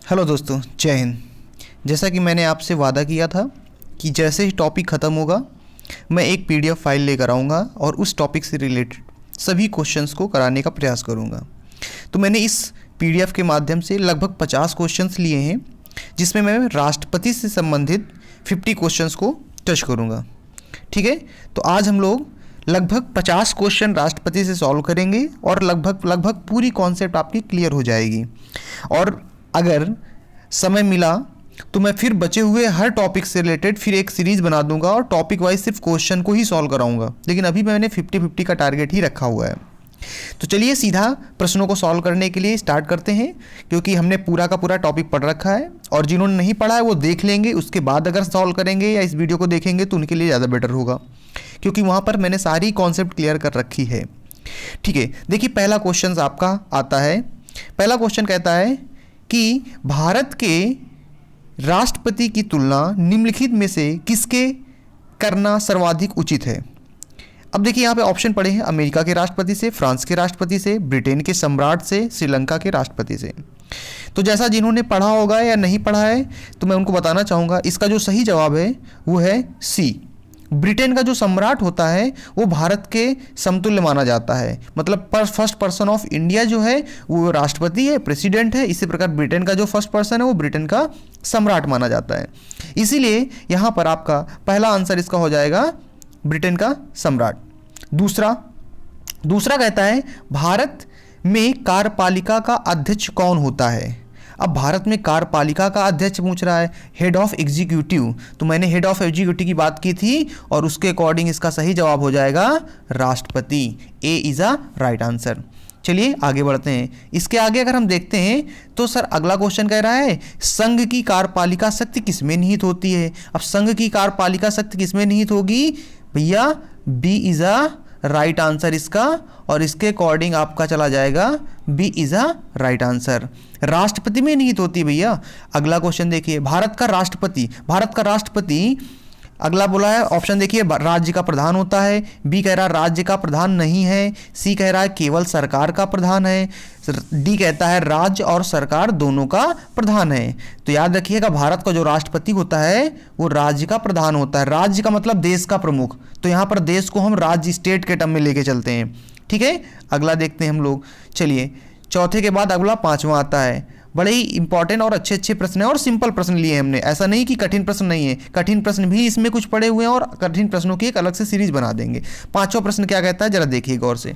Hello दोस्तों, जय हिंद। जैसा कि मैंने आपसे वादा किया था कि जैसे ही टॉपिक ख़त्म होगा मैं एक पीडीएफ फाइल लेकर आऊँगा और उस टॉपिक से रिलेटेड सभी क्वेश्चंस को कराने का प्रयास करूँगा। तो मैंने इस पीडीएफ के माध्यम से लगभग 50 क्वेश्चंस लिए हैं, जिसमें मैं राष्ट्रपति से संबंधित 50 क्वेश्चंस को टच करूँगा। ठीक है, तो आज हम लोग लगभग 50 क्वेश्चन राष्ट्रपति से सॉल्व करेंगे और लगभग पूरी कॉन्सेप्ट आपकी क्लियर हो जाएगी। और अगर समय मिला तो मैं फिर बचे हुए हर टॉपिक से रिलेटेड फिर एक सीरीज़ बना दूंगा और टॉपिक वाइज सिर्फ क्वेश्चन को ही सॉल्व कराऊंगा। लेकिन अभी मैंने 50-50 का टारगेट ही रखा हुआ है। तो चलिए सीधा प्रश्नों को सॉल्व करने के लिए स्टार्ट करते हैं, क्योंकि हमने पूरा का पूरा टॉपिक पढ़ रखा है और जिन्होंने नहीं पढ़ा है वो देख लेंगे, उसके बाद अगर सॉल्व करेंगे या इस वीडियो को देखेंगे तो उनके लिए ज़्यादा बेटर होगा, क्योंकि वहाँ पर मैंने सारी कॉन्सेप्ट क्लियर कर रखी है। ठीक है, देखिए पहला क्वेश्चन आपका आता है। पहला क्वेश्चन कहता है कि भारत के राष्ट्रपति की तुलना निम्नलिखित में से किसके करना सर्वाधिक उचित है। अब देखिए यहाँ पे ऑप्शन पड़े हैं अमेरिका के राष्ट्रपति से, फ्रांस के राष्ट्रपति से, ब्रिटेन के सम्राट से, श्रीलंका के राष्ट्रपति से। तो जैसा जिन्होंने पढ़ा होगा या नहीं पढ़ा है तो मैं उनको बताना चाहूँगा, इसका जो सही जवाब है वो है सी। ब्रिटेन का जो सम्राट होता है वो भारत के समतुल्य माना जाता है, मतलब फर्स्ट पर्सन ऑफ इंडिया जो है वो राष्ट्रपति है, प्रेसिडेंट है। इसी प्रकार ब्रिटेन का जो फर्स्ट पर्सन है वो ब्रिटेन का सम्राट माना जाता है। इसीलिए यहाँ पर आपका पहला आंसर इसका हो जाएगा ब्रिटेन का सम्राट। दूसरा कहता है भारत में कार्यपालिका का अध्यक्ष कौन होता है। अब भारत में कार्यपालिका का अध्यक्ष पूछ रहा है, हेड ऑफ एग्जीक्यूटिव। तो मैंने हेड ऑफ एग्जीक्यूटिव की बात की थी और उसके अकॉर्डिंग इसका सही जवाब हो जाएगा राष्ट्रपति। A is a right answer. चलिए आगे बढ़ते हैं। इसके आगे अगर हम देखते हैं तो सर अगला क्वेश्चन कह रहा है संघ की कार्यपालिका शक्ति किसमें निहित होती है। अब संघ की कार्यपालिका शक्ति किसमें निहित होगी भैया, B is a right answer इसका, और इसके अकॉर्डिंग आपका चला जाएगा B is a right answer. राष्ट्रपति में निहित होती है भैया। अगला क्वेश्चन देखिए, भारत का राष्ट्रपति अगला बोला है ऑप्शन देखिए, राज्य का प्रधान होता है। बी कह रहा है राज्य का प्रधान नहीं है। सी कह रहा है केवल सरकार का प्रधान है। डी कहता है राज्य और सरकार दोनों का प्रधान है। तो याद रखिएगा भारत का जो राष्ट्रपति होता है वो राज्य का प्रधान होता है। राज्य का मतलब देश का प्रमुख, तो यहाँ पर देश को हम राज्य स्टेट के टर्म में लेके चलते हैं। ठीक है, अगला देखते हैं हम लोग। चलिए चौथे के बाद अगला पांचवा आता है। बड़े ही इंपॉर्टेंट और अच्छे प्रश्न है और सिंपल प्रश्न लिए हमने, ऐसा नहीं कि कठिन प्रश्न नहीं है, कठिन प्रश्न भी इसमें कुछ पड़े हुए हैं और कठिन प्रश्नों की एक अलग से सीरीज बना देंगे। पांचवा प्रश्न क्या कहता है जरा देखिए गौर से।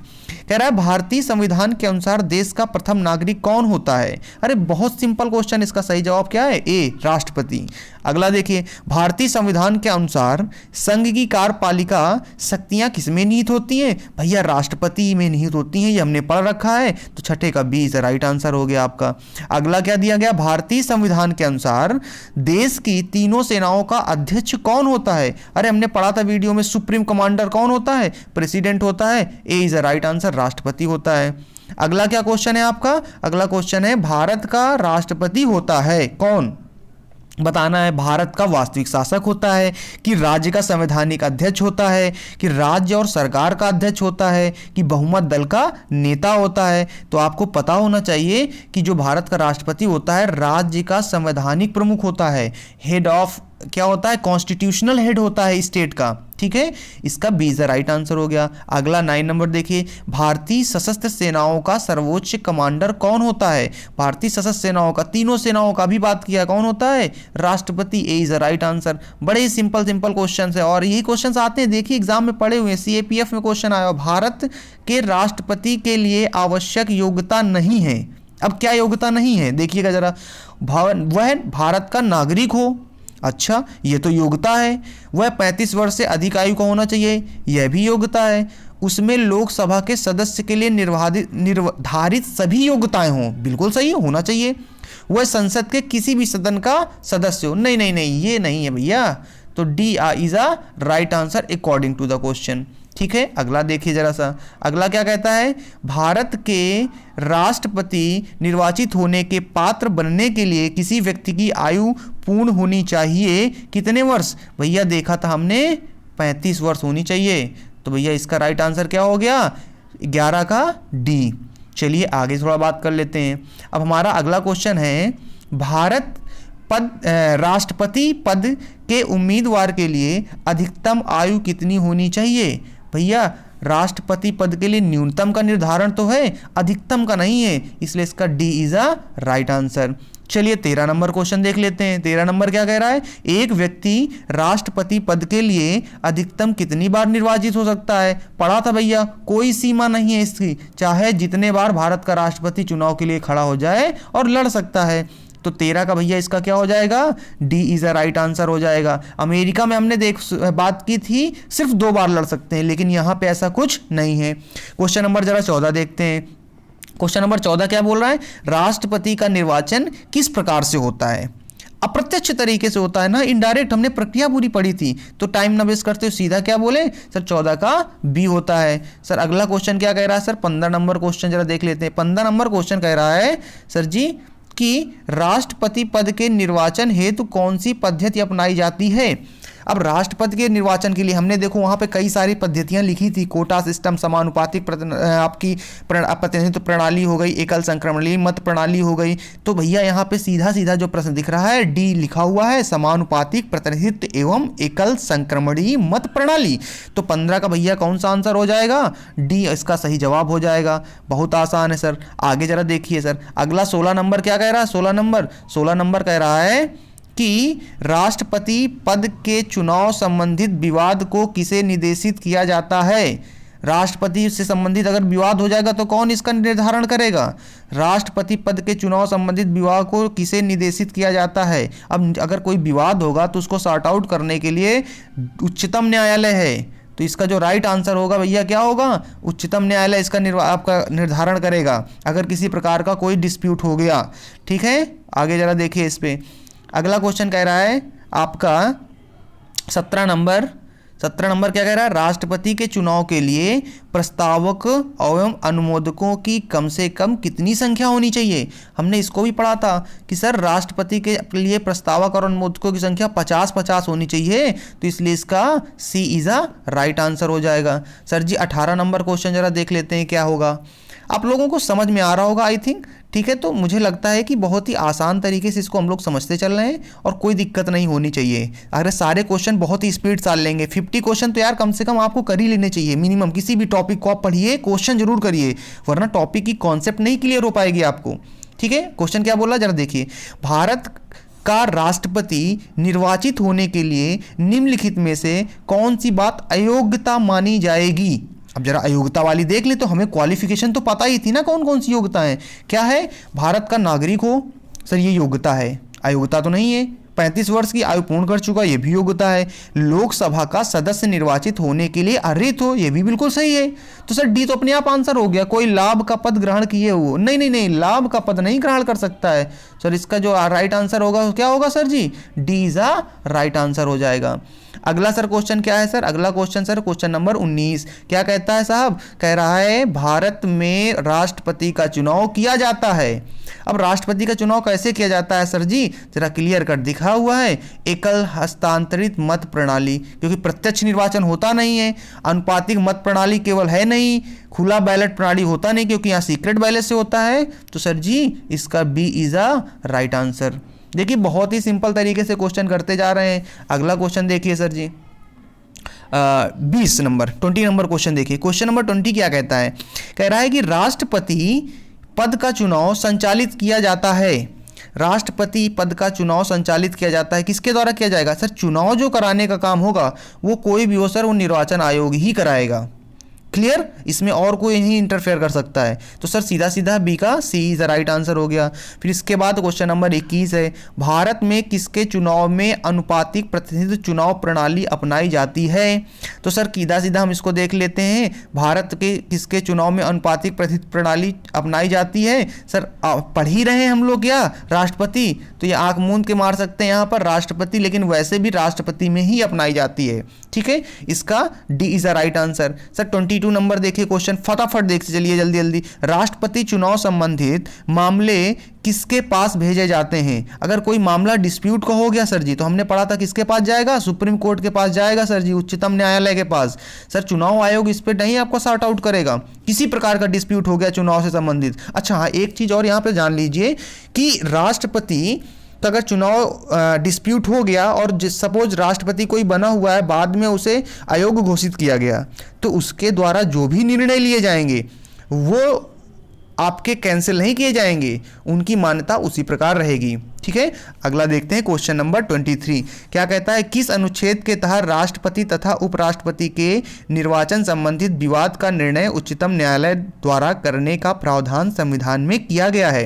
कह रहा है भारतीय संविधान के अनुसार देश का प्रथम नागरिक कौन होता है। अरे बहुत सिंपल क्वेश्चन, इसका सही जवाब क्या है, ए राष्ट्रपति। अगला देखिए, भारतीय संविधान के अनुसार संघ की कार्यपालिका शक्तियां किसमें निहित होती हैं भैया, राष्ट्रपति में निहित होती हैं, ये हमने पढ़ रखा है। तो छठे का बी इज राइट आंसर हो गया आपका। अगला क्या दिया गया, भारतीय संविधान के अनुसार देश की तीनों सेनाओं का अध्यक्ष कौन होता है। अरे हमने पढ़ा था वीडियो में, सुप्रीम कमांडर कौन होता है, प्रेसिडेंट होता है। ए इज राइट आंसर, राष्ट्रपति होता है। अगला क्या क्वेश्चन है आपका, अगला क्वेश्चन है भारत का राष्ट्रपति होता है कौन, बताना है। भारत का वास्तविक शासक होता है कि राज्य का संवैधानिक अध्यक्ष होता है कि राज्य और सरकार का अध्यक्ष होता है कि बहुमत दल का नेता होता है। तो आपको पता होना चाहिए कि जो भारत का राष्ट्रपति होता है राज्य का संवैधानिक प्रमुख होता है, हेड ऑफ क्या होता है, कॉन्स्टिट्यूशनल हेड होता है स्टेट का। ठीक है, इसका बी इज राइट आंसर हो गया। अगला 9 नंबर देखिए, भारतीय सशस्त्र सेनाओं का सर्वोच्च कमांडर कौन होता है। भारतीय सशस्त्र सेनाओं का, तीनों सेनाओं का भी बात किया, कौन होता है, राष्ट्रपति। ए इज राइट आंसर। बड़े ही सिंपल क्वेश्चन है और यही क्वेश्चन आते हैं, देखिए एग्जाम में पढ़े हुए हैं, सीएपीएफ में क्वेश्चन आया, भारत के राष्ट्रपति के लिए आवश्यक योग्यता नहीं है। अब क्या योग्यता नहीं है देखिएगा जरा, वह भारत का नागरिक हो, अच्छा ये तो योग्यता है। वह 35 वर्ष से अधिक आयु का होना चाहिए, यह भी योग्यता है। उसमें लोकसभा के सदस्य के लिए निर्धारित सभी योग्यताएं हों, बिल्कुल सही होना चाहिए। वह संसद के किसी भी सदन का सदस्य हो, नहीं ये नहीं है भैया। तो D is a right answer according to the question. ठीक है, अगला देखिए जरा सा, अगला क्या कहता है, भारत के राष्ट्रपति निर्वाचित होने के पात्र बनने के लिए किसी व्यक्ति की आयु पूर्ण होनी चाहिए कितने वर्ष भैया, देखा था हमने 35 वर्ष होनी चाहिए। तो भैया इसका राइट आंसर क्या हो गया, 11 का डी। चलिए आगे थोड़ा बात कर लेते हैं। अब हमारा अगला क्वेश्चन है भारत राष्ट्रपति पद के उम्मीदवार के लिए अधिकतम आयु कितनी होनी चाहिए? भैया राष्ट्रपति पद के लिए न्यूनतम का निर्धारण तो है, अधिकतम का नहीं है, इसलिए इसका D is a right answer. चलिए 13 नंबर क्वेश्चन देख लेते हैं। 13 नंबर क्या कह रहा है? एक व्यक्ति राष्ट्रपति पद के लिए अधिकतम कितनी बार निर्वाचित हो सकता है? पढ़ा था भैया, कोई सीमा नहीं है इसकी, चाहे जितने बार भारत का राष्ट्रपति चुनाव के लिए खड़ा हो जाए और लड़ सकता है। तो 13 का भैया इसका क्या हो जाएगा? D is a right answer हो जाएगा। अमेरिका में हमने बात की थी सिर्फ 2 बार लड़ सकते हैं, लेकिन यहाँ पे ऐसा कुछ नहीं है। क्वेश्चन नंबर जरा 14 देखते हैं। क्वेश्चन नंबर 14 क्या बोल रहा है? राष्ट्रपति का निर्वाचन किस प्रकार से होता है? अप्रत्यक्ष तरीके से होता है ना, इनडायरेक्ट। हमने प्रक्रिया पूरी पढ़ी थी, तो टाइम ना वेस्ट करते हुए सीधा क्या बोले सर? 14 का बी होता है। सर अगला क्वेश्चन क्या कह रहा है? सर 15 नंबर क्वेश्चन जरा देख लेते हैं। 15 नंबर क्वेश्चन कह रहा है सर जी कि राष्ट्रपति पद के निर्वाचन हेतु कौन सी पद्धति अपनाई जाती है? अब राष्ट्रपति के निर्वाचन के लिए हमने देखो वहाँ पे कई सारी पद्धतियाँ लिखी थी। कोटा सिस्टम, समानुपातिक आपकी प्रतिनिधित्व प्रणाली हो गई, एकल संक्रमणीय मत प्रणाली हो गई। तो भैया यहाँ पे सीधा सीधा जो प्रश्न दिख रहा है डी लिखा हुआ है, समानुपातिक प्रतिनिधित्व एवं एकल संक्रमणीय मत प्रणाली। तो 15 का भैया कौन सा आंसर हो जाएगा? डी इसका सही जवाब हो जाएगा। बहुत आसान है सर। आगे जरा देखिए सर, अगला 16 नंबर क्या कह रहा है? 16 नंबर कह रहा है कि राष्ट्रपति पद के चुनाव संबंधित विवाद को किसे निर्देशित किया जाता है? राष्ट्रपति से संबंधित अगर विवाद हो जाएगा तो कौन इसका निर्धारण करेगा? राष्ट्रपति पद के चुनाव संबंधित विवाद को किसे निर्देशित किया जाता है? अब अगर कोई विवाद होगा तो उसको सॉर्ट आउट करने के लिए उच्चतम न्यायालय है, तो इसका जो राइट आंसर होगा भैया क्या होगा? उच्चतम न्यायालय इसका आपका निर्धारण करेगा अगर किसी प्रकार का कोई डिस्प्यूट हो गया। ठीक है, आगे जरा देखिए इस पे। अगला क्वेश्चन कह रहा है आपका 17 नंबर क्या कह रहा है? राष्ट्रपति के चुनाव के लिए प्रस्तावक एवं अनुमोदकों की कम से कम कितनी संख्या होनी चाहिए? हमने इसको भी पढ़ा था कि सर राष्ट्रपति के लिए प्रस्तावक और अनुमोदकों की संख्या 50-50 होनी चाहिए, तो इसलिए इसका सी इज अ राइट आंसर हो जाएगा। सर जी 18 नंबर क्वेश्चन जरा देख लेते हैं क्या होगा। आप लोगों को समझ में आ रहा होगा आई थिंक। ठीक है, तो मुझे लगता है कि बहुत ही आसान तरीके से इसको हम लोग समझते चल रहे हैं और कोई दिक्कत नहीं होनी चाहिए। अगर सारे क्वेश्चन बहुत ही स्पीड से लेंगे, 50 क्वेश्चन तो यार कम से कम आपको कर ही लेने चाहिए मिनिमम। किसी भी टॉपिक को आप पढ़िए, क्वेश्चन जरूर करिए, वरना टॉपिक की कॉन्सेप्ट नहीं क्लियर हो पाएगी आपको। ठीक है, क्वेश्चन क्या बोला जरा देखिए। भारत का राष्ट्रपति निर्वाचित होने के लिए निम्नलिखित में से कौन सी बात अयोग्यता मानी जाएगी? अब जरा अयोग्यता वाली देख ले, तो हमें क्वालिफिकेशन तो पता ही थी ना कौन कौन सी योग्यता है। क्या है? भारत का नागरिक हो, सर ये योग्यता है। अयोग्यता तो नहीं है। 35 वर्ष की आयु पूर्ण कर चुका, ये भी योग्यता है। लोकसभा का सदस्य निर्वाचित होने के लिए अर्हित हो, ये भी बिल्कुल सही है। तो सर डी तो अपने आप आंसर हो गया। कोई लाभ का पद ग्रहण किए हो, नहीं, लाभ का पद नहीं ग्रहण कर सकता है। सर इसका जो राइट आंसर होगा क्या होगा sir ji? D is a right answer हो जाएगा। अगला सर क्वेश्चन क्या है सर? अगला क्वेश्चन सर क्वेश्चन नंबर 19 क्या कहता है साहब? कह रहा है भारत में राष्ट्रपति का चुनाव किया जाता है। अब राष्ट्रपति का चुनाव कैसे किया जाता है सर जी? जरा क्लियर कर दिखा हुआ है, एकल हस्तांतरित मत प्रणाली, क्योंकि प्रत्यक्ष निर्वाचन होता नहीं है। अनुपातिक मत प्रणाली केवल है नहीं, खुला बैलेट प्रणाली होता नहीं क्योंकि यहाँ सीक्रेट बैलेट से होता है। तो सर जी इसका B is a right answer. देखिए बहुत ही सिंपल तरीके से क्वेश्चन करते जा रहे हैं। अगला क्वेश्चन देखिए सर जी 20 नंबर क्वेश्चन देखिए। क्वेश्चन नंबर 20 क्या कहता है? कह रहा है कि राष्ट्रपति पद का चुनाव संचालित किया जाता है। राष्ट्रपति पद का चुनाव संचालित किया जाता है, किसके द्वारा किया जाएगा? सर चुनाव जो कराने का काम होगा वो कोई भी हो सर, वो निर्वाचन आयोग ही कराएगा। क्लियर? इसमें और कोई नहीं इंटरफेयर कर सकता है। तो सर सीधा सीधा बी का सी इज द राइट आंसर हो गया। फिर इसके बाद क्वेश्चन नंबर 21 है, भारत में किसके चुनाव में अनुपातिक प्रतिनिधित्व चुनाव प्रणाली अपनाई जाती है? तो सर सीधा सीधा हम इसको देख लेते हैं, भारत के किसके चुनाव में अनुपातिक प्रतिनिधित्व प्रणाली अपनाई जाती है? सर पढ़ ही रहे हैं हम लोग क्या? राष्ट्रपति। तो ये आंख मूंद के मार सकते हैं यहाँ पर राष्ट्रपति, लेकिन वैसे भी राष्ट्रपति में ही अपनाई जाती है। ठीक है, इसका D is the right answer. Sir 22 22 number देखिए क्वेश्चन, फटाफट देखते चलिए जल्दी जल्दी। राष्ट्रपति चुनाव संबंधित मामले किसके पास भेजे जाते हैं? अगर कोई मामला डिस्प्यूट का हो गया सर जी, तो हमने पढ़ा था किसके पास जाएगा? सुप्रीम कोर्ट के पास जाएगा सर जी, उच्चतम न्यायालय के पास। सर चुनाव आयोग इस पर नहीं आपको सॉर्ट आउट करेगा, किसी प्रकार का डिस्प्यूट हो गया चुनाव से संबंधित। अच्छा हाँ, एक चीज और यहाँ पे जान लीजिए कि राष्ट्रपति तो अगर चुनाव डिस्प्यूट हो गया और सपोज राष्ट्रपति कोई बना हुआ है, बाद में उसे अयोग्य घोषित किया गया, तो उसके द्वारा जो भी निर्णय लिए जाएंगे वो आपके कैंसिल नहीं किए जाएंगे, उनकी मान्यता उसी प्रकार रहेगी। ठीक है, अगला देखते हैं क्वेश्चन नंबर 23। क्या कहता है? किस अनुच्छेद के तहत राष्ट्रपति तथा उपराष्ट्रपति के निर्वाचन संबंधित विवाद का निर्णय उच्चतम न्यायालय द्वारा करने का प्रावधान संविधान में किया गया है?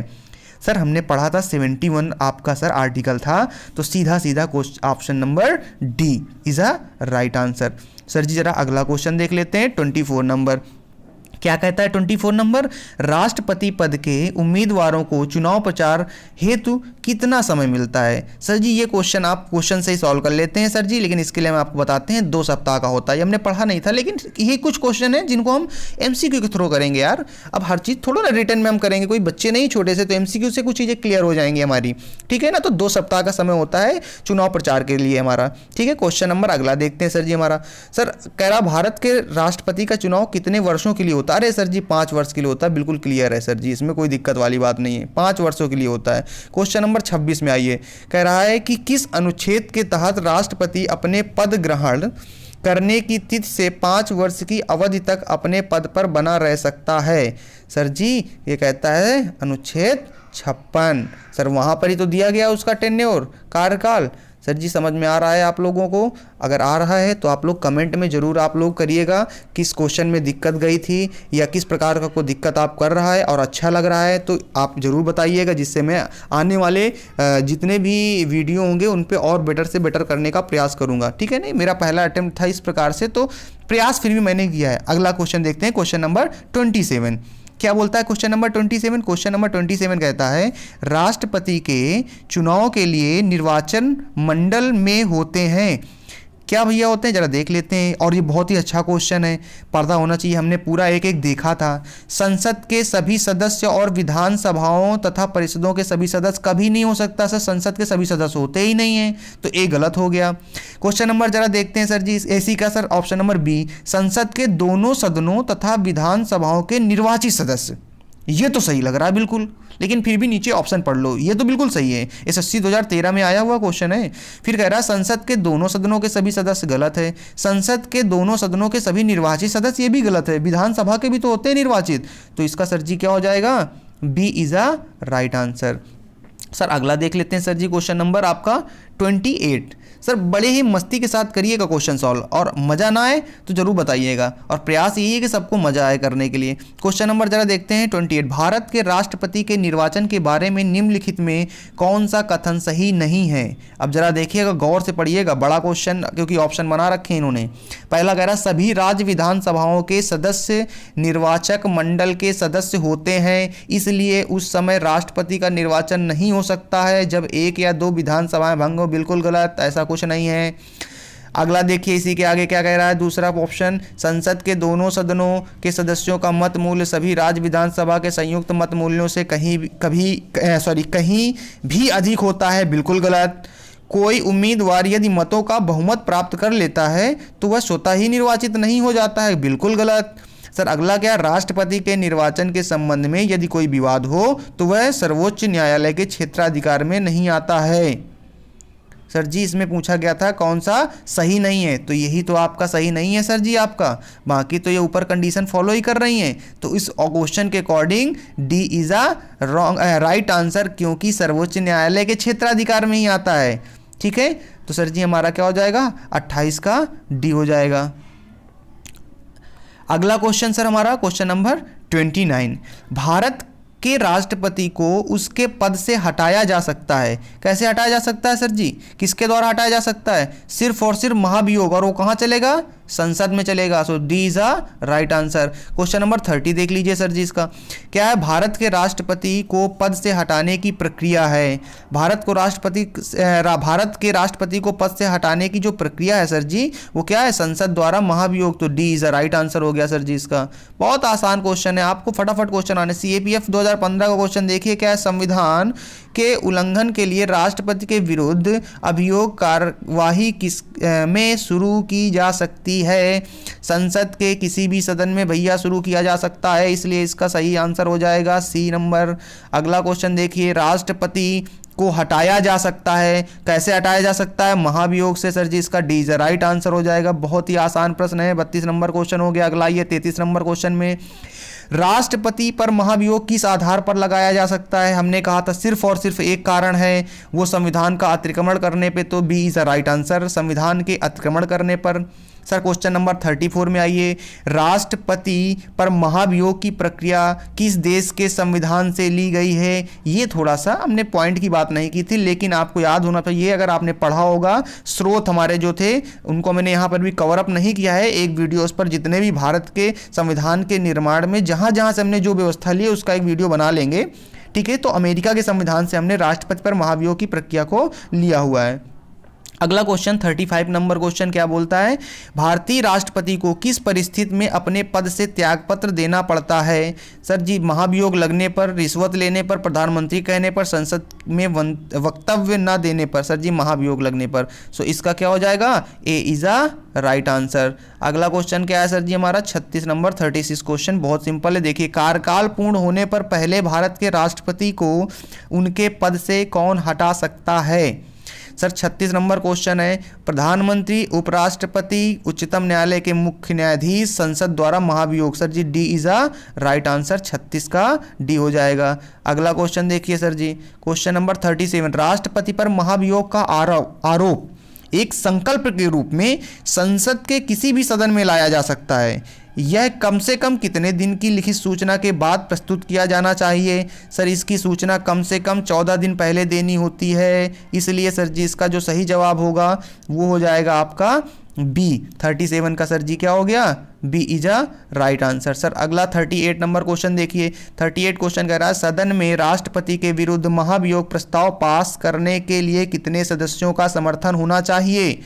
सर हमने पढ़ा था 71 आपका सर आर्टिकल था, तो सीधा सीधा option number D is a right answer. Sir जी जरा अगला क्वेश्चन देख लेते हैं 24 नंबर। क्या कहता है 24 नंबर? राष्ट्रपति पद के उम्मीदवारों को चुनाव प्रचार हेतु कितना समय मिलता है? सर जी ये क्वेश्चन आप क्वेश्चन से ही सॉल्व कर लेते हैं सर जी, लेकिन इसके लिए हम आपको बताते हैं 2 सप्ताह का होता है। ये हमने पढ़ा नहीं था, लेकिन ये कुछ क्वेश्चन है जिनको हम एमसीक्यू के थ्रू करेंगे यार। अब हर चीज़ थोड़ा ना रिटर्न में हम करेंगे, कोई बच्चे नहीं छोटे से, तो एमसीक्यू से कुछ चीज़ें क्लियर हो जाएंगी हमारी। ठीक है ना, तो 2 सप्ताह का समय होता है चुनाव प्रचार के लिए हमारा। ठीक है, क्वेश्चन नंबर अगला देखते हैं सर जी हमारा। सर कह रहा भारत के राष्ट्रपति का चुनाव कितने वर्षों के लिए होता है? अरे सर जी 5 वर्ष के लिए होता है, बिल्कुल क्लियर है सर जी, इसमें कोई दिक्कत वाली बात नहीं है, 5 वर्षों के लिए होता है। क्वेश्चन नंबर 26 में आइए, कह रहा है कि किस अनुच्छेद के तहत राष्ट्रपति अपने पद ग्रहण करने की तिथि से 5 वर्ष की अवधि तक अपने पद पर बना रह सकता है? सर जी ये कहता है अनुच्छेद 56। सर वहाँ पर ही तो दिया गया उसका टेन्योर, कार्यकाल। सर जी समझ में आ रहा है आप लोगों को? अगर आ रहा है तो आप लोग कमेंट में ज़रूर आप लोग करिएगा किस क्वेश्चन में दिक्कत गई थी या किस प्रकार का कोई दिक्कत आप कर रहा है और अच्छा लग रहा है तो आप ज़रूर बताइएगा, जिससे मैं आने वाले जितने भी वीडियो होंगे उन पे और बेटर से बेटर करने का प्रयास करूँगा। ठीक है, नहीं मेरा पहला अटेम्प्ट था इस प्रकार से, तो प्रयास फिर भी मैंने किया है। अगला क्वेश्चन देखते हैं, क्वेश्चन नंबर 27। क्या बोलता है क्वेश्चन नंबर 27? क्वेश्चन नंबर 27 कहता है राष्ट्रपति के चुनाव के लिए निर्वाचन मंडल में होते हैं। क्या भैया होते हैं जरा देख लेते हैं, और ये बहुत ही अच्छा क्वेश्चन है, पर्दा होना चाहिए, हमने पूरा एक एक देखा था। संसद के सभी सदस्य और विधानसभाओं तथा परिषदों के सभी सदस्य कभी नहीं हो सकता सर, संसद के सभी सदस्य होते ही नहीं हैं, तो ए गलत हो गया। क्वेश्चन नंबर जरा देखते हैं सर जी एसी का सर, ऑप्शन नंबर बी, संसद के दोनों सदनों तथा विधानसभाओं के निर्वाचित सदस्य। ये तो सही लग रहा है बिल्कुल, लेकिन फिर भी नीचे ऑप्शन पढ़ लो, ये तो बिल्कुल सही है, एसएससी 2013 में आया हुआ क्वेश्चन है। फिर कह रहा है संसद के दोनों सदनों के सभी सदस्य, गलत है। संसद के दोनों सदनों के सभी निर्वाचित सदस्य, ये भी गलत है, विधानसभा के भी तो होते हैं निर्वाचित, तो इसका सर जी क्या हो जाएगा? B is a right answer. Sir अगला देख लेते हैं सर जी, क्वेश्चन नंबर आपका 28। सर बड़े ही मस्ती के साथ करिएगा क्वेश्चन सॉल्व, और मज़ा ना आए तो जरूर बताइएगा, और प्रयास यही है कि सबको मज़ा आए करने के लिए। क्वेश्चन नंबर जरा देखते हैं 28। भारत के राष्ट्रपति के निर्वाचन के बारे में निम्नलिखित में कौन सा कथन सही नहीं है? अब जरा देखिएगा, गौर से पढ़िएगा, बड़ा क्वेश्चन क्योंकि ऑप्शन बना रखे हैं इन्होंने। पहला कह रहा सभी राज्य विधानसभाओं के सदस्य निर्वाचक मंडल के सदस्य होते हैं, इसलिए उस समय राष्ट्रपति का निर्वाचन नहीं हो सकता है जब 1 या 2 विधानसभाएं भंग हो। बिल्कुल गलत, ऐसा कुछ नहीं है। अगला देखिए इसी के आगे क्या कह रहा है, दूसरा ऑप्शन, संसद के दोनों सदनों के सदस्यों का मत मूल्य सभी राज्य विधानसभा के संयुक्त मत मूल्यों से कहीं भी अधिक होता है। बिल्कुल गलत। कोई उम्मीदवार यदि मतों का बहुमत प्राप्त कर लेता है तो वह स्वतः ही निर्वाचित नहीं हो जाता है। बिल्कुल गलत। सर अगला क्या, राष्ट्रपति के निर्वाचन के संबंध में यदि कोई विवाद हो तो वह सर्वोच्च न्यायालय के क्षेत्राधिकार में नहीं आता है। सर जी इसमें पूछा गया था कौन सा सही नहीं है, तो यही तो आपका सही नहीं है सर जी आपका, बाकी तो ये ऊपर कंडीशन फॉलो ही कर रही हैं। तो इस क्वेश्चन के according D is a right answer, क्योंकि सर्वोच्च न्यायालय के क्षेत्राधिकार में ही आता है। ठीक है, तो सर जी हमारा क्या हो जाएगा, 28 का डी हो जाएगा। अगला क्वेश्चन सर हमारा क्वेश्चन नंबर 29। भारत के राष्ट्रपति को उसके पद से हटाया जा सकता है। कैसे हटाया जा सकता है सर जी, किसके द्वारा हटाया जा सकता है? सिर्फ और सिर्फ महाभियोग, और वो कहाँ चलेगा? संसद में चलेगा। So D is a right answer. Question number 30 देख लीजिए सर जी इसका क्या है। भारत के राष्ट्रपति को पद से हटाने की प्रक्रिया है। भारत के राष्ट्रपति को पद से हटाने की जो प्रक्रिया है सर जी वो क्या है, संसद द्वारा महाभियोग। तो D is a right answer हो गया सर जी इसका। बहुत आसान क्वेश्चन है, आपको फटाफट क्वेश्चन आने। सीएपीएफ 2015 का क्वेश्चन देखिए क्या है। संविधान के उल्लंघन के लिए राष्ट्रपति के विरुद्ध अभियोग कार्यवाही किस में शुरू की जा सकती है। संसद के किसी भी सदन में भैया शुरू किया जा सकता है, इसलिए इसका सही आंसर हो जाएगा सी नंबर। अगला क्वेश्चन देखिए, राष्ट्रपति को हटाया जा सकता है, कैसे हटाया जा सकता है, महाभियोग से। सर जी इसका डी इज राइट आंसर हो जाएगा। बहुत ही आसान प्रश्न है। 32 नंबर क्वेश्चन हो गया। अगला ये 33 नंबर क्वेश्चन में, राष्ट्रपति पर महाभियोग किस आधार पर लगाया जा सकता है। हमने कहा था सिर्फ और सिर्फ एक कारण है, वो संविधान का अतिक्रमण करने पे। तो B is a right answer, संविधान के अतिक्रमण करने पर। सर क्वेश्चन नंबर 34 में आइए, राष्ट्रपति पर महाभियोग की प्रक्रिया किस देश के संविधान से ली गई है। ये थोड़ा सा हमने पॉइंट की बात नहीं की थी, लेकिन आपको याद होना चाहिए, अगर आपने पढ़ा होगा। स्रोत हमारे जो थे उनको मैंने यहाँ पर भी कवर अप नहीं किया है एक वीडियोस पर। जितने भी भारत के संविधान के निर्माण में जहाँ जहाँ से हमने जो व्यवस्था ली उसका एक वीडियो बना लेंगे, ठीक है। तो अमेरिका के संविधान से हमने राष्ट्रपति पर महाभियोग की प्रक्रिया को लिया हुआ है। अगला क्वेश्चन 35 नंबर क्वेश्चन क्या बोलता है, भारतीय राष्ट्रपति को किस परिस्थिति में अपने पद से त्यागपत्र देना पड़ता है। सर जी महाभियोग लगने पर, रिश्वत लेने पर, प्रधानमंत्री कहने पर, संसद में वक्तव्य न देने पर। सर जी महाभियोग लगने पर। सो इसका क्या हो जाएगा, ए इज अ राइट आंसर। अगला क्वेश्चन क्या है सर जी हमारा 36 नंबर 36 क्वेश्चन बहुत सिंपल है। देखिए, कार्यकाल पूर्ण होने पर पहले भारत के राष्ट्रपति को उनके पद से कौन हटा सकता है। सर 36 नंबर क्वेश्चन है, प्रधानमंत्री, उपराष्ट्रपति, उच्चतम न्यायालय के मुख्य न्यायाधीश, संसद द्वारा महाभियोग। Sir ji D is a right answer, 36 का डी हो जाएगा। अगला क्वेश्चन देखिए सर जी, क्वेश्चन नंबर 37, राष्ट्रपति पर महाभियोग का आरोप एक संकल्प के रूप में संसद के किसी भी सदन में लाया जा सकता है। यह कम से कम कितने दिन की लिखित सूचना के बाद प्रस्तुत किया जाना चाहिए। सर इसकी सूचना कम से कम 14 दिन पहले देनी होती है, इसलिए सर जी इसका जो सही जवाब होगा वो हो जाएगा आपका बी 37 का। सर जी क्या हो गया, B is a right answer. Sir अगला 38 नंबर क्वेश्चन देखिए, 38 क्वेश्चन कह रहा है, सदन में राष्ट्रपति के विरुद्ध महाभियोग प्रस्ताव पास करने के लिए कितने सदस्यों का समर्थन होना चाहिए।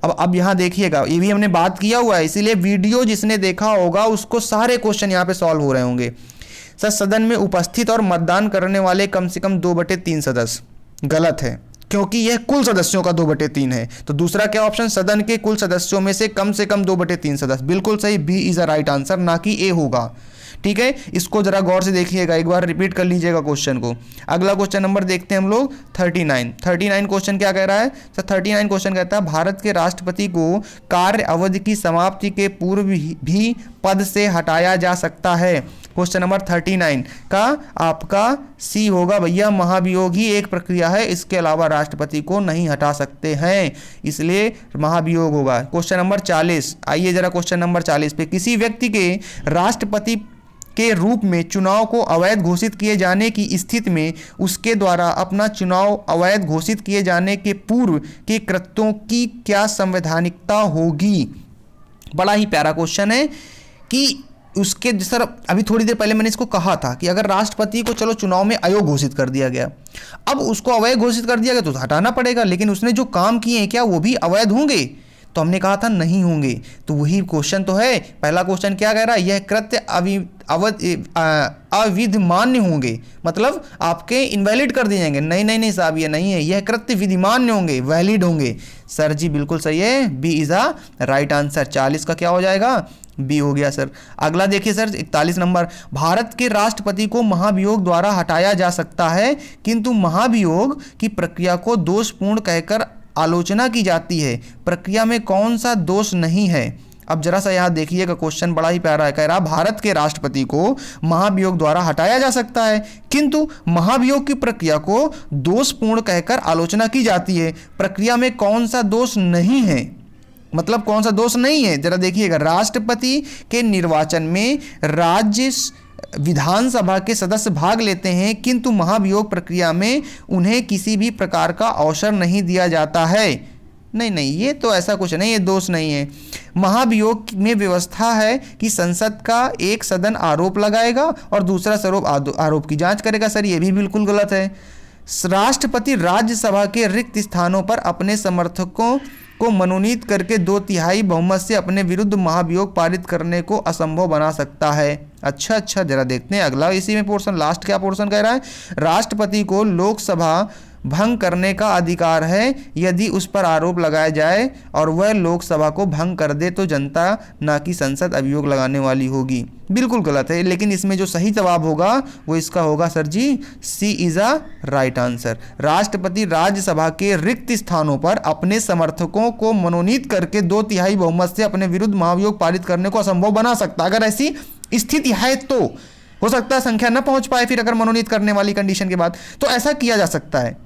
अब यहाँ देखिएगा, ये भी हमने बात किया हुआ है, इसीलिए वीडियो जिसने देखा होगा उसको सारे क्वेश्चन यहाँ पे सॉल्व हो रहे होंगे। सर सदन में उपस्थित और मतदान करने वाले कम से कम 2/3 सदस्य, गलत है, क्योंकि यह कुल सदस्यों का 2/3 है। तो दूसरा क्या ऑप्शन, सदन के कुल सदस्यों में से कम 2/3 सदस्य, बिल्कुल सही, B is a right answer, ना कि ए होगा। ठीक है, इसको जरा गौर से देखिएगा, एक बार रिपीट कर लीजिएगा क्वेश्चन को। अगला क्वेश्चन नंबर देखते हैं हम लोग 39 क्वेश्चन क्या कह रहा है। सर 39 क्वेश्चन कहता है, भारत के राष्ट्रपति को कार्य अवधि की समाप्ति के पूर्व भी पद से हटाया जा सकता है। क्वेश्चन नंबर 39 का आपका सी होगा भैया, महाभियोग ही एक प्रक्रिया है, इसके अलावा राष्ट्रपति को नहीं हटा सकते हैं, इसलिए महाभियोग होगा। क्वेश्चन नंबर 40, आइए जरा क्वेश्चन नंबर 40 पे, किसी व्यक्ति के राष्ट्रपति के रूप में चुनाव को अवैध घोषित किए जाने की स्थिति में उसके द्वारा अपना चुनाव अवैध घोषित किए जाने के पूर्व के कृत्यों की क्या संवैधानिकता होगी। बड़ा ही प्यारा क्वेश्चन है कि उसके, सर अभी थोड़ी देर पहले मैंने इसको कहा था कि अगर राष्ट्रपति को चलो चुनाव में अयोग्य घोषित कर दिया गया, अब उसको अवैध घोषित कर दिया गया तो हटाना पड़ेगा, लेकिन उसने जो काम किए हैं क्या वो भी अवैध होंगे। तो हमने कहा था नहीं होंगे। तो वही क्वेश्चन तो है, पहला क्वेश्चन क्या कह रहा है, यह कृत्य अविधिमान्य होंगे, मतलब आपके इनवैलिड कर दिए जाएंगे। नहीं साहब ये नहीं है, यह कृत्य विधिमान्य होंगे, वैलिड होंगे। सर जी बिल्कुल सही है, B is a right answer. 40 का क्या हो जाएगा, बी हो गया सर। अगला देखिए सर 41 नंबर, भारत के राष्ट्रपति को महाभियोग द्वारा हटाया जा सकता है, किंतु महाभियोग की प्रक्रिया को दोषपूर्ण कहकर आलोचना की जाती है। प्रक्रिया में कौन सा दोष नहीं है। अब जरा सा यहाँ देखिएगा, क्वेश्चन बड़ा ही प्यारा है, कह रहा भारत के राष्ट्रपति को महाभियोग द्वारा हटाया जा सकता है, किंतु महाभियोग की प्रक्रिया को दोषपूर्ण कहकर आलोचना की जाती है। प्रक्रिया में कौन सा दोष नहीं है, मतलब कौन सा दोष नहीं है, जरा देखिएगा। राष्ट्रपति के निर्वाचन में राज्य विधानसभा के सदस्य भाग लेते हैं, किंतु महाभियोग प्रक्रिया में उन्हें किसी भी प्रकार का अवसर नहीं दिया जाता है। नहीं नहीं, ये तो ऐसा कुछ नहीं, ये दोष नहीं है। महाभियोग में व्यवस्था है कि संसद का एक सदन आरोप लगाएगा और दूसरा सदन आरोप की जांच करेगा। सर ये भी बिल्कुल गलत है। राष्ट्रपति राज्यसभा के रिक्त स्थानों पर अपने समर्थकों को मनोनीत करके 2/3 बहुमत से अपने विरुद्ध महाभियोग पारित करने को असंभव बना सकता है। अच्छा, जरा देखते हैं अगला इसी में पोर्शन, लास्ट क्या पोर्शन कह रहा है। राष्ट्रपति को लोकसभा भंग करने का अधिकार है यदि उस पर आरोप लगाया जाए और वह लोकसभा को भंग कर दे तो जनता ना कि संसद अभियोग लगाने वाली होगी। बिल्कुल गलत है, लेकिन इसमें जो सही जवाब होगा वो इसका होगा sir ji, C is a right answer. राष्ट्रपति राज्यसभा के रिक्त स्थानों पर अपने समर्थकों को मनोनीत करके 2/3 बहुमत से अपने विरुद्ध महाभियोग पारित करने को असंभव बना सकता है। अगर ऐसी स्थिति है तो हो सकता है संख्या न पहुंच पाए, फिर अगर मनोनीत करने वाली कंडीशन के बाद, तो ऐसा किया जा सकता है।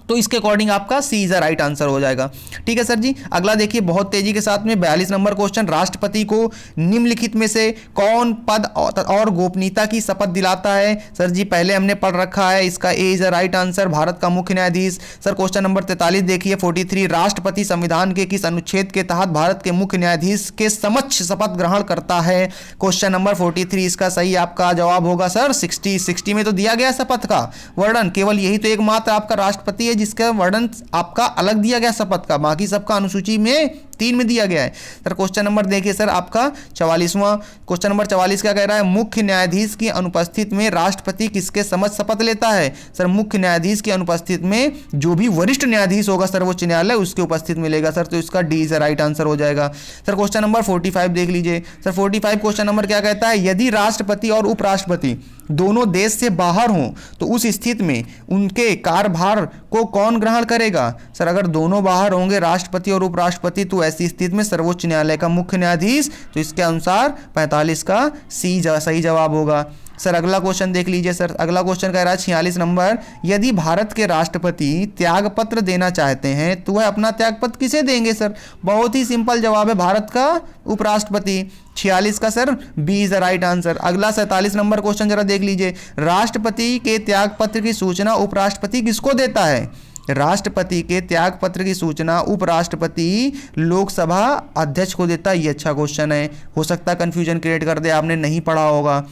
तो इसके अकॉर्डिंग आपका सी इज अ राइट आंसर हो जाएगा। ठीक है सर जी, अगला देखिए बहुत तेजी के साथ में 42 नंबर क्वेश्चन। राष्ट्रपति को निम्नलिखित में से कौन पद और गोपनीयता की शपथ दिलाता है? सर जी पहले हमने पढ़ रखा है, इसका A is a right answer, Bharat का मुख्य न्यायाधीश। सर क्वेश्चन नंबर 43 देखिए 43, राष्ट्रपति संविधान के किस अनुच्छेद के तहत भारत के मुख्य न्यायाधीश के समक्ष शपथ ग्रहण करता है? क्वेश्चन नंबर 43, इसका सही आपका जवाब होगा सर 60 में तो दिया गया शपथ का वर्णन, केवल यही तो एकमात्र आपका राष्ट्रपति है जिसका वर्णन आपका अलग दिया गया शपथ का, बाकी सबका अनुसूची में 3 में दिया गया है। सर क्वेश्चन नंबर देखिए सर आपका 44वां क्वेश्चन नंबर 44 क्या कह रहा है? मुख्य न्यायाधीश की अनुपस्थित में राष्ट्रपति किसके समक्ष शपथ लेता है? सर मुख्य न्यायाधीश की अनुपस्थित में जो भी वरिष्ठ न्यायाधीश होगा सर्वोच्च न्यायालय उसके उपस्थित मिलेगा सर, तो इसका डी इज राइट आंसर हो जाएगा। सर क्वेश्चन नंबर 45 देख लीजिए। सर 45 क्वेश्चन नंबर क्या कहता है? यदि राष्ट्रपति और उपराष्ट्रपति दोनों देश से बाहर हों तो उस स्थिति में उनके कार्यभार को कौन ग्रहण करेगा? सर अगर दोनों बाहर होंगे राष्ट्रपति और उपराष्ट्रपति तो ऐसी स्थिति में सर्वोच्च न्यायालय का मुख्य न्यायाधीश, तो इसके अनुसार 45 का सी सही जवाब होगा। सर अगला क्वेश्चन देख लीजिए। सर अगला क्वेश्चन कह रहा है 46 नंबर, यदि भारत के राष्ट्रपति त्यागपत्र देना चाहते हैं तो वह अपना त्यागपत्र किसे देंगे? सर बहुत ही सिंपल जवाब है, भारत का उपराष्ट्रपति। 46 का sir B is the right answer. अगला 47 नंबर क्वेश्चन जरा देख लीजिए। राष्ट्रपति के त्यागपत्र की सूचना उपराष्ट्रपति किसको देता है? राष्ट्रपति के त्यागपत्र की सूचना उपराष्ट्रपति लोकसभा अध्यक्ष को देता है। ये अच्छा क्वेश्चन है, हो सकता है कंफ्यूजन क्रिएट कर दे, आपने नहीं पढ़ा होगा।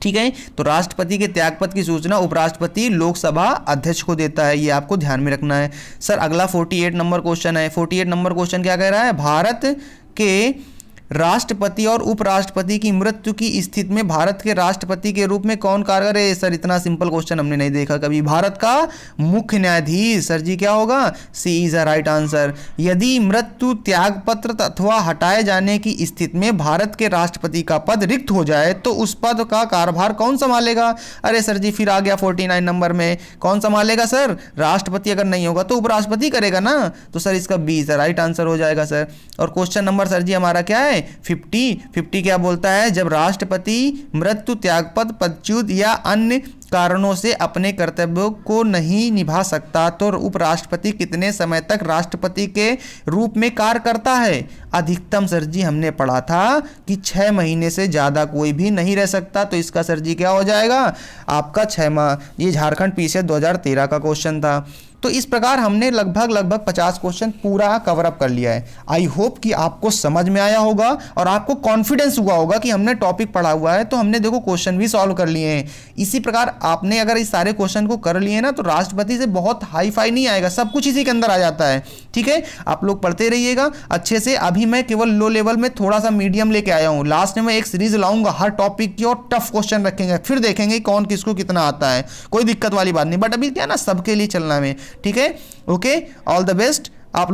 ठीक है, तो राष्ट्रपति के त्यागपत्र की सूचना उपराष्ट्रपति लोकसभा अध्यक्ष को देता है, ये आपको ध्यान में रखना है। सर अगला 48 नंबर क्वेश्चन है। 48 नंबर क्वेश्चन क्या कह रहा है? भारत के राष्ट्रपति और उपराष्ट्रपति की मृत्यु की स्थिति में भारत के राष्ट्रपति के रूप में कौन कारगर है? सर इतना सिंपल क्वेश्चन हमने नहीं देखा कभी। भारत का मुख्य न्यायाधीश। सर जी क्या होगा? सी इज अ राइट आंसर। यदि मृत्यु त्यागपत्र अथवा हटाए जाने की स्थिति में भारत के राष्ट्रपति का पद रिक्त हो जाए तो उस पद का कार्यभार कौन संभालेगा? अरे सर जी फिर आ गया 49 नंबर में, कौन संभालेगा सर? राष्ट्रपति अगर नहीं होगा तो उपराष्ट्रपति करेगा ना, तो सर इसका B is a right answer हो जाएगा सर। और क्वेश्चन नंबर सर जी हमारा क्या है? 50 क्या बोलता है? जब राष्ट्रपति मृत्यु त्यागपत्र पदच्युत या अन्य कारणों से अपने कर्तव्यों को नहीं निभा सकता तो उपराष्ट्रपति कितने समय तक राष्ट्रपति के रूप में कार्य करता है? अधिकतम सर जी हमने पढ़ा था कि 6 महीने से ज़्यादा कोई भी नहीं रह सकता, तो इसका सर जी क्या हो जाएगा? आपका 6 माह। ये झारखंड पीसीएस 2013 का क्वेश्चन था। तो इस प्रकार हमने लगभग 50 क्वेश्चन पूरा कवर अप कर लिया है। आई होप कि आपको समझ में आया होगा और आपको कॉन्फिडेंस हुआ होगा कि हमने टॉपिक पढ़ा हुआ है तो हमने देखो क्वेश्चन भी सॉल्व कर लिए हैं। इसी प्रकार आपने अगर इस सारे क्वेश्चन को कर लिए ना तो राष्ट्रपति से बहुत हाई फाई नहीं आएगा, सब कुछ इसी के अंदर आ जाता है। ठीक है, आप लोग पढ़ते रहिएगा अच्छे से। अभी मैं केवल लो लेवल में थोड़ा सा मीडियम लेके आया हूँ, लास्ट में एक सीरीज लाऊंगा हर टॉपिक की और टफ क्वेश्चन रखेंगे, फिर देखेंगे कौन किसको कितना आता है, कोई दिक्कत वाली बात नहीं। बट अभी क्या ना सबके लिए चलना है, ठीक है। Okay, all the best. आप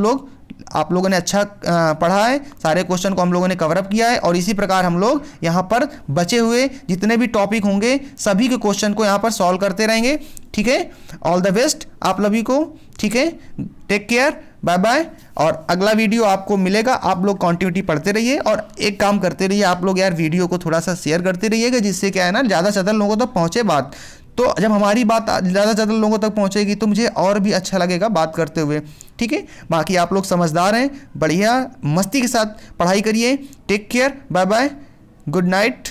लोगों ने अच्छा पढ़ा है, सारे क्वेश्चन को हम लोगों ने कवर अप किया है और इसी प्रकार हम लोग यहाँ पर बचे हुए जितने भी टॉपिक होंगे सभी के क्वेश्चन को यहाँ पर सॉल्व करते रहेंगे। ठीक है, ऑल द बेस्ट आप सभी को। ठीक है, टेक केयर, बाय बाय। और अगला वीडियो आपको मिलेगा, आप लोग कंटिन्यूटी पढ़ते रहिए और एक काम करते रहिए आप लोग यार, वीडियो को थोड़ा सा शेयर करते रहिएगा, जिससे क्या है ना ज़्यादा से ज़्यादा लोगों तक पहुँचे बात। तो जब हमारी बात ज़्यादा से ज़्यादा लोगों तक पहुँचेगी तो मुझे और भी अच्छा लगेगा बात करते हुए। ठीक है, बाकी आप लोग समझदार हैं, बढ़िया मस्ती के साथ पढ़ाई करिए। Take care, bye bye, good night.